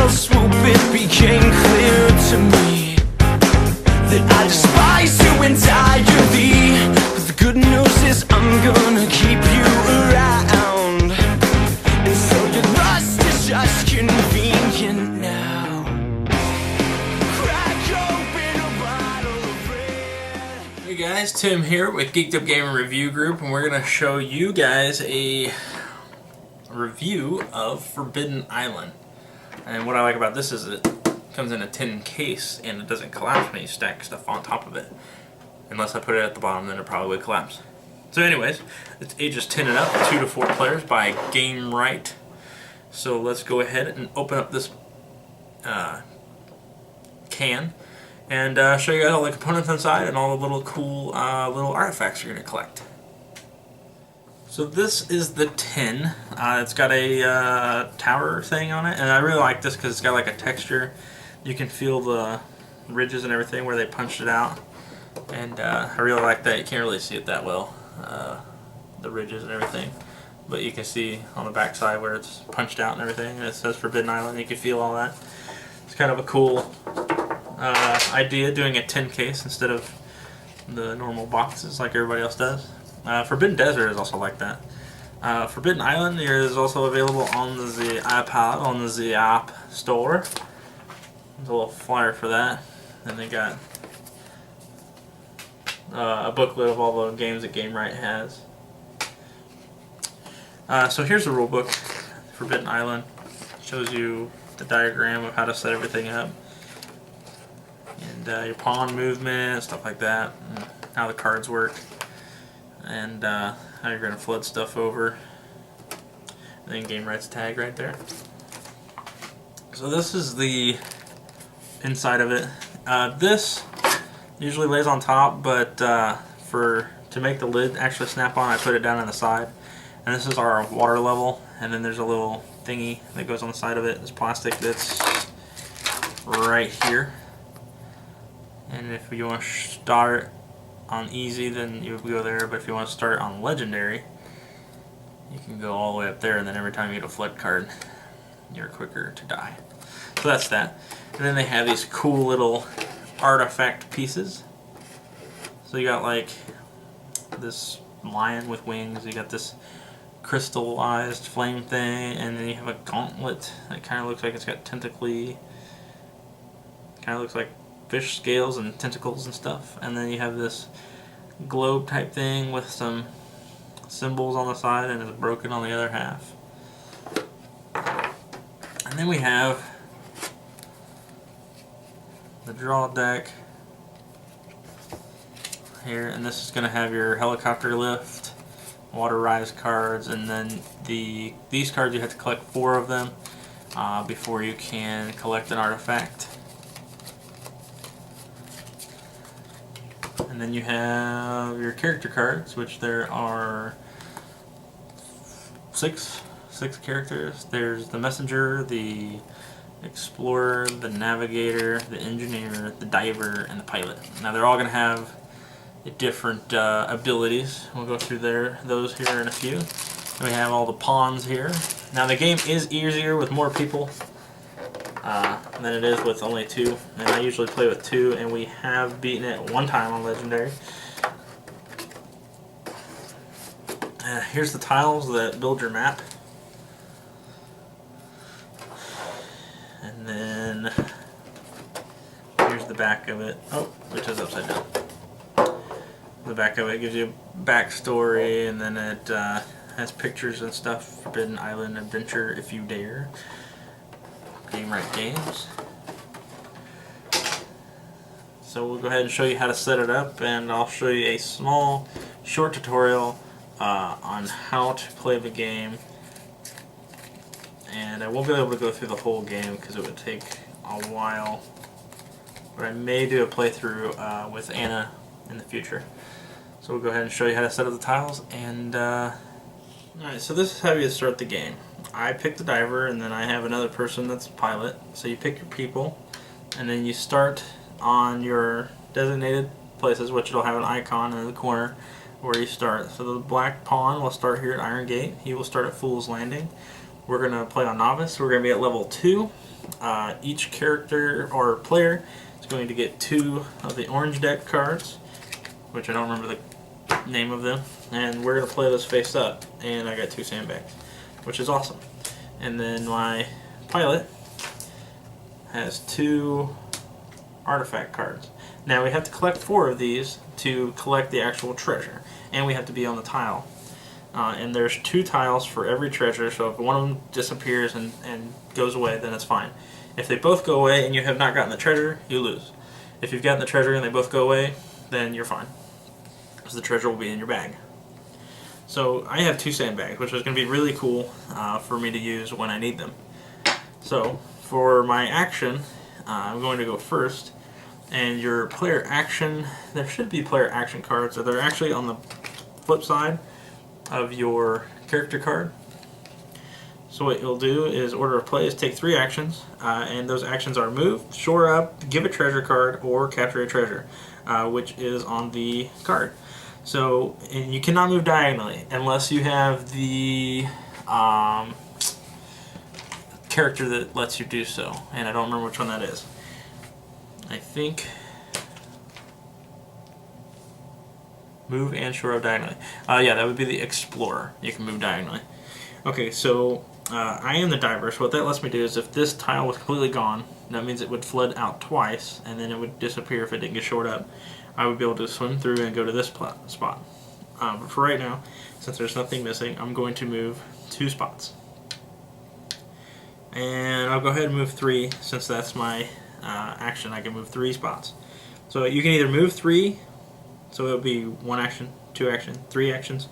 final swoop, it became clear to me that I despise you entirely. But the good news is I'm gonna keep you around, and so your lust is just convenient now. Crack open a bottle of red. Hey guys, Tim here with Geekedupgaming Review Group, and we're going to show you guys a review of Forbidden Island. And what I like about this is it comes in a tin case and it doesn't collapse when you stack stuff on top of it. Unless I put it at the bottom, then it probably would collapse. So anyways, it's ages 10 and up, 2 to 4 players by Game Right. So let's go ahead and open up this can and show you guys all the components inside and all the little cool little artifacts you're going to collect. So this is the tin. It's got a tower thing on it, and I really like this because it's got like a texture. You can feel the ridges and everything where they punched it out, and I really like that. You can't really see it that well, the ridges and everything, but you can see on the back side where it's punched out and everything, and it says Forbidden Island. You can feel all that. It's kind of a cool idea, doing a tin case instead of the normal boxes like everybody else does. Forbidden Desert is also like that. Forbidden Island is also available on the iPad, on the App Store. There's a little flyer for that. And they got a booklet of all the games that Game Right has. So here's the rule book. Forbidden Island shows you the diagram of how to set everything up, and your pawn movement, stuff like that, and how the cards work, and how you're going to flood stuff over. And then Game Right's tag right there. So this is the inside of it. This usually lays on top, but to make the lid actually snap on, I put it down on the side. And this is our water level, and then there's a little thingy that goes on the side of it. It's plastic that's right here. And if you want to start on easy, then you go there, but if you want to start on legendary, you can go all the way up there, and then every time you get a flood card, you're quicker to die. So that's that. And then they have these cool little artifact pieces. So you got like this lion with wings, you got this crystallized flame thing, and then you have a gauntlet that kind of looks like it's got tentacly, kind of looks like fish scales and tentacles and stuff. And then you have this globe type thing with some symbols on the side, and it's broken on the other half. And then we have the draw deck here, and this is going to have your helicopter lift, water rise cards, and then these cards you have to collect 4 of them before you can collect an artifact. And then you have your character cards, which there are 6 characters. There's the messenger, the explorer, the navigator, the engineer, the diver, and the pilot. Now they're all going to have different abilities. We'll go through those here in a few. Then we have all the pawns here. Now the game is easier with more people than it is with only 2, and I usually play with 2, and we have beaten it 1 time on legendary. Here's the tiles that build your map. And then here's the back of it. Oh, which is upside down. The back of it gives you a backstory, and then it has pictures and stuff. Forbidden Island Adventure If You Dare. Game Right Games. So we'll go ahead and show you how to set it up, and I'll show you a small short tutorial on how to play the game. And I won't be able to go through the whole game because it would take a while, but I may do a playthrough with Anna in the future. So we'll go ahead and show you how to set up the tiles. And alright, so this is how you start the game. I pick the diver, and then I have another person that's a pilot. So you pick your people, and then you start on your designated places, which will have an icon in the corner where you start. So the black pawn will start here at Iron Gate. He will start at Fool's Landing. we're going to play on Novice. We're going to be at level 2. Each character or player is going to get 2 of the orange deck cards, which I don't remember the name of them, and we're going to play this face up, and I got 2 sandbags, which is awesome. And then my pilot has 2 artifact cards. Now we have to collect 4 of these to collect the actual treasure, and we have to be on the tile. And there's 2 tiles for every treasure, so if one of them disappears and goes away, then it's fine. If they both go away and you have not gotten the treasure, you lose. If you've gotten the treasure and they both go away, then you're fine, because the treasure will be in your bag. So I have 2 sandbags, which is going to be really cool for me to use when I need them. So for my action, I'm going to go first, and your player action, there should be player action cards, so they're actually on the flip side of your character card. So what you'll do is order of play is take 3 actions, and those actions are move, shore up, give a treasure card, or capture a treasure, which is on the card. So, and you cannot move diagonally unless you have the character that lets you do so, and I don't remember which one that is. I think move and shore up diagonally. Yeah, that would be the Explorer. You can move diagonally. Okay, so I am the diver, so what that lets me do is if this tile was completely gone, that means it would flood out twice, and then it would disappear if it didn't get shored up. I would be able to swim through and go to this spot. But for right now, since there's nothing missing, I'm going to move 2 spots. And I'll go ahead and move 3, since that's my action. I can move 3 spots. So you can either move 3, so it'll be 1 action, 2 action, 3 actions,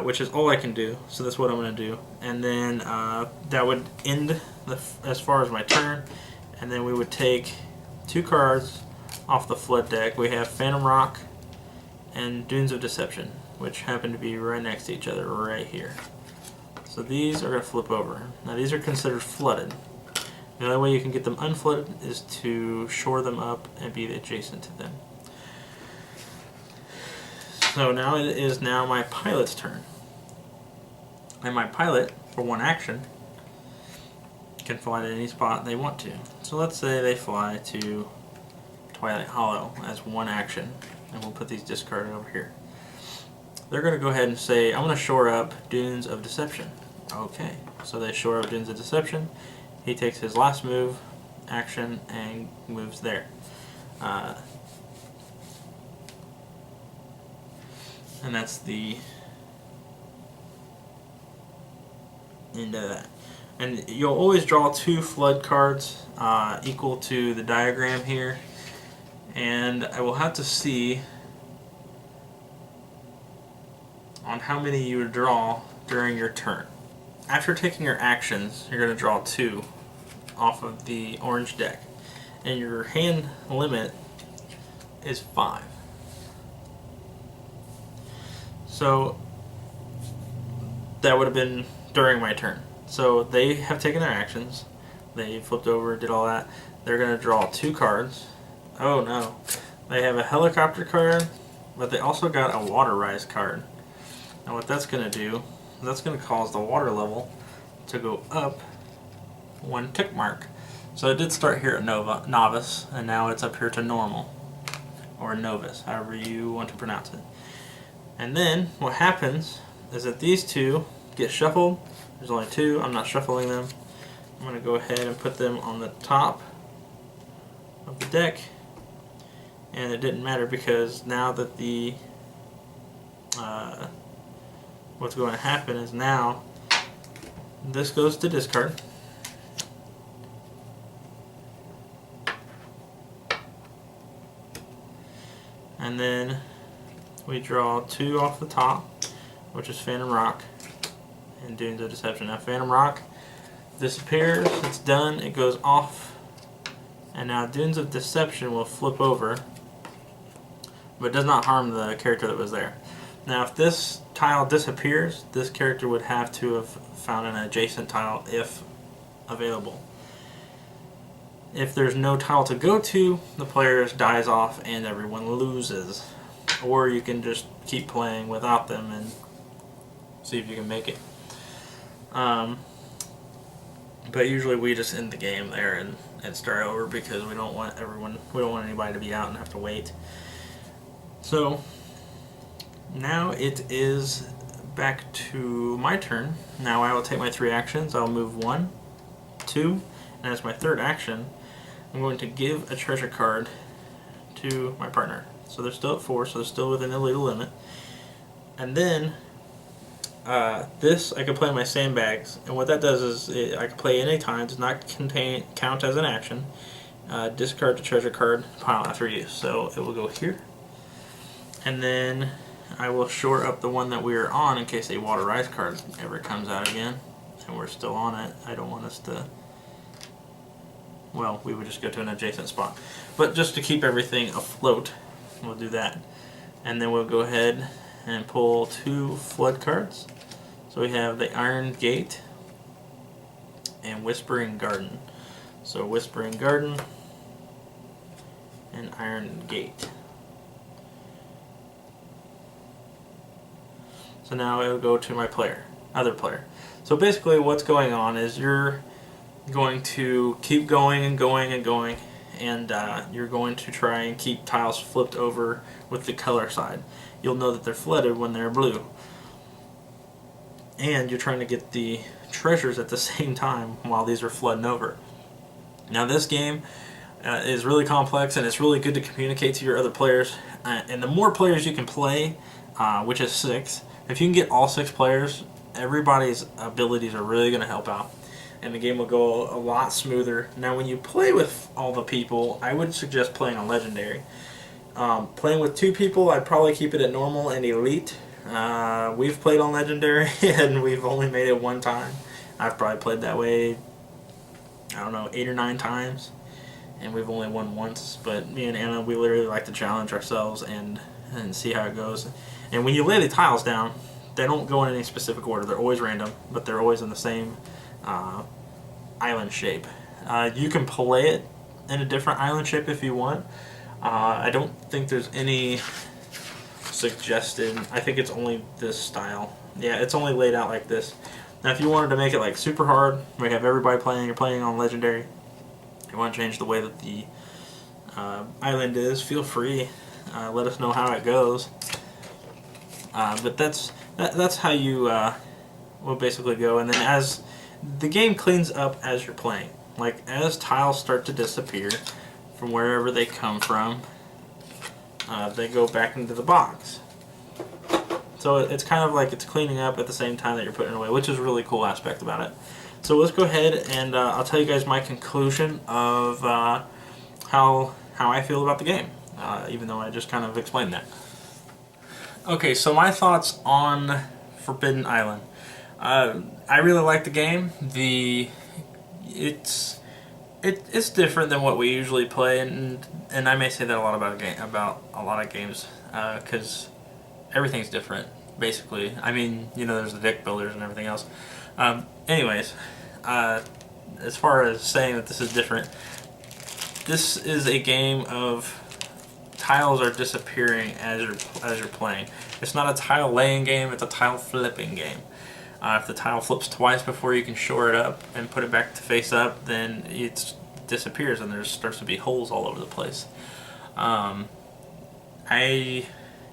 which is all I can do. So that's what I'm going to do. And then that would end as far as my turn. And then we would take 2 cards off the flood deck. We have Phantom Rock and Dunes of Deception, which happen to be right next to each other right here. So these are going to flip over. Now these are considered flooded. The only way you can get them unflooded is to shore them up and be adjacent to them. So now it is now my pilot's turn. And my pilot, for 1 action, can fly to any spot they want to. So let's say they fly to Twilight Hollow as 1 action, and we'll put these discarded over here. They're going to go ahead and say, I'm going to shore up Dunes of Deception. Okay, so they shore up Dunes of Deception. He takes his last move, action, and moves there. And that's the end of that. And you'll always draw 2 flood cards equal to the diagram here. And I will have to see on how many you would draw during your turn. After taking your actions, you're going to draw 2 off of the orange deck, and your hand limit is 5. So that would have been during my turn. So they have taken their actions, they flipped over, did all that. They're going to draw 2 cards. Oh no, they have a helicopter card, but they also got a water rise card. Now what that's going to do, that's going to cause the water level to go up 1 tick mark. So it did start here at Novice, and now it's up here to Normal, or Novus, however you want to pronounce it. And then what happens is that these 2 get shuffled. There's only 2, I'm not shuffling them. I'm going to go ahead and put them on the top of the deck. And it didn't matter because now that the what's going to happen is now this goes to discard. And then we draw 2 off the top, which is Phantom Rock and Dunes of Deception. Now Phantom Rock disappears, it's done, it goes off, and now Dunes of Deception will flip over, but does not harm the character that was there. Now if this tile disappears, this character would have to have found an adjacent tile if available. If there's no tile to go to, the player dies off and everyone loses. Or you can just keep playing without them and see if you can make it. But usually we just end the game there and start over because we don't want anybody to be out and have to wait. So now it is back to my turn. Now I will take my 3 actions. I'll move 1, 2, and as my 3rd action, I'm going to give a treasure card to my partner. So they're still at 4, so they're still within the legal limit. And then this I can play in my sandbags, and what that does is I can play any time, does not count as an action. Discard the treasure card, pile after use. So it will go here, and then I will shore up the one that we are on in case a water rise card ever comes out again, and we're still on it. I don't want us to. Well, we would just go to an adjacent spot, but just to keep everything afloat, we'll do that, and then we'll go ahead and pull 2 flood cards. So we have the Iron Gate and Whispering Garden. So Whispering Garden and Iron Gate. So now it will go to my other player. So basically what's going on is you're going to keep going and going and going, and you're going to try and keep tiles flipped over with the color side. You'll know that they're flooded when they're blue. And you're trying to get the treasures at the same time while these are flooding over. Now this game is really complex, and it's really good to communicate to your other players. And the more players you can play, which is 6, if you can get all 6 players, everybody's abilities are really going to help out. And the game will go a lot smoother. Now when you play with all the people, I would suggest playing on Legendary. Playing with 2 people, I'd probably keep it at normal and elite. We've played on Legendary and we've only made it 1 time. I've probably played that way, I don't know, 8 or 9 times, and we've only won once. But me and Anna, we literally like to challenge ourselves and see how it goes. And when you lay the tiles down, they don't go in any specific order. They're always random, but they're always in the same island shape. You can play it in a different island shape if you want. I don't think there's any suggested. I think it's only this style. Yeah, it's only laid out like this. Now if you wanted to make it like super hard, we have everybody playing, you're playing on Legendary, you want to change the way that the island is, feel free. Let us know how it goes. But that's how you will basically go. And then as the game cleans up as you're playing, like as tiles start to disappear from wherever they come from, they go back into the box. So it's kind of like it's cleaning up at the same time that you're putting it away, which is a really cool aspect about it. So let's go ahead and I'll tell you guys my conclusion of how I feel about the game, even though I just kind of explained that. Okay, so my thoughts on Forbidden Island. I really like the game. It's different than what we usually play, and I may say that a lot about a lot of games, because everything's different, basically. I mean, you know, there's the deck builders and everything else. Anyways, as far as saying that this is different, this is a game of tiles are disappearing as you're playing. It's not a tile laying game, it's a tile flipping game. If the tile flips twice before you can shore it up and put it back to face up, then it disappears and there starts to be holes all over the place. I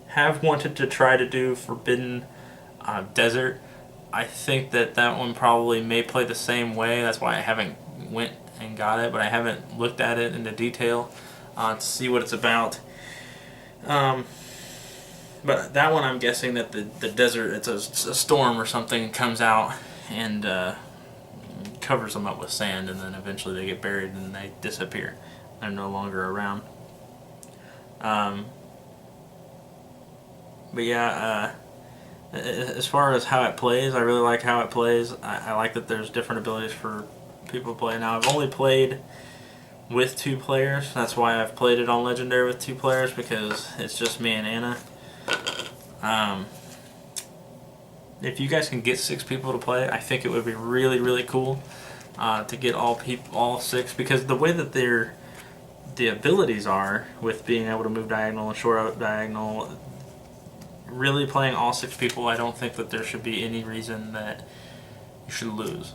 have wanted to try to do Forbidden Desert. I think that one probably may play the same way. That's why I haven't went and got it, but I haven't looked at it into detail to see what it's about. But that one, I'm guessing that the desert, it's a storm or something, comes out and covers them up with sand, and then eventually they get buried and they disappear. They're no longer around. But yeah, as far as how it plays, I really like how it plays. I like that there's different abilities for people to play. Now, I've only played with 2 players. That's why I've played it on Legendary with 2 players, because it's just me and Anna. If you guys can get 6 people to play, I think it would be really, really cool to get all 6, because the way that the abilities are with being able to move diagonal and shore up diagonal, really playing all 6 people, I don't think that there should be any reason that you should lose.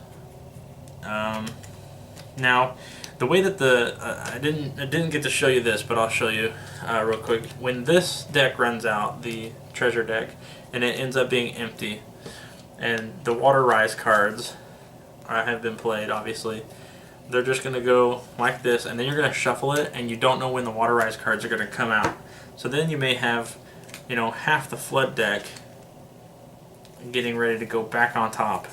Now, the way that I didn't get to show you this, but I'll show you real quick. When this deck runs out, the treasure deck, and it ends up being empty, and the Water Rise cards have been played, obviously, they're just going to go like this, and then you're going to shuffle it, and you don't know when the Water Rise cards are going to come out. So then you may have, you know, half the Flood deck getting ready to go back on top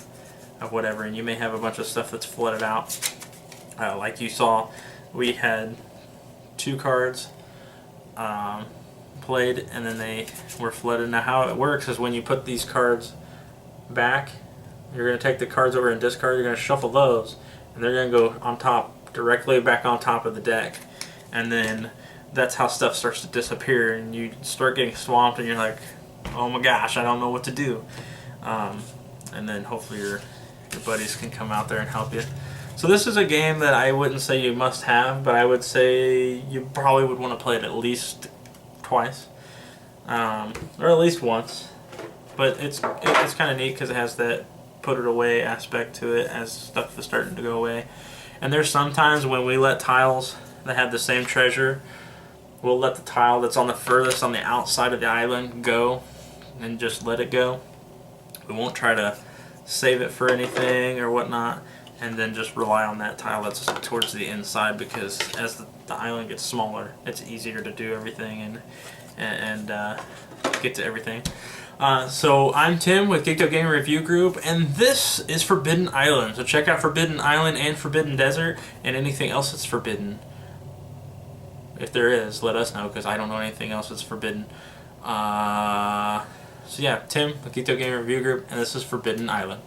of whatever, and you may have a bunch of stuff that's flooded out. Like you saw, we had 2 cards played, and then they were flooded. Now how it works is when you put these cards back, you're going to take the cards over and discard, you're going to shuffle those, and they're going to go on top, directly back on top of the deck. And then that's how stuff starts to disappear, and you start getting swamped, and you're like, oh my gosh, I don't know what to do. And then hopefully your buddies can come out there and help you. So this is a game that I wouldn't say you must have, but I would say you probably would want to play it at least twice, or at least once. But it's kind of neat because it has that put it away aspect to it as stuff is starting to go away. And there's sometimes when we let tiles that have the same treasure, we'll let the tile that's on the furthest on the outside of the island go and just let it go. We won't try to save it for anything or whatnot, and then just rely on that tile that's towards the inside, because as the island gets smaller, it's easier to do everything and get to everything. So I'm Tim with Geekedupgaming Review Group, and this is Forbidden Island. So check out Forbidden Island and Forbidden Desert, and anything else that's forbidden. If there is, let us know, because I don't know anything else that's forbidden. So yeah, Tim with Geekedupgaming Review Group, and this is Forbidden Island.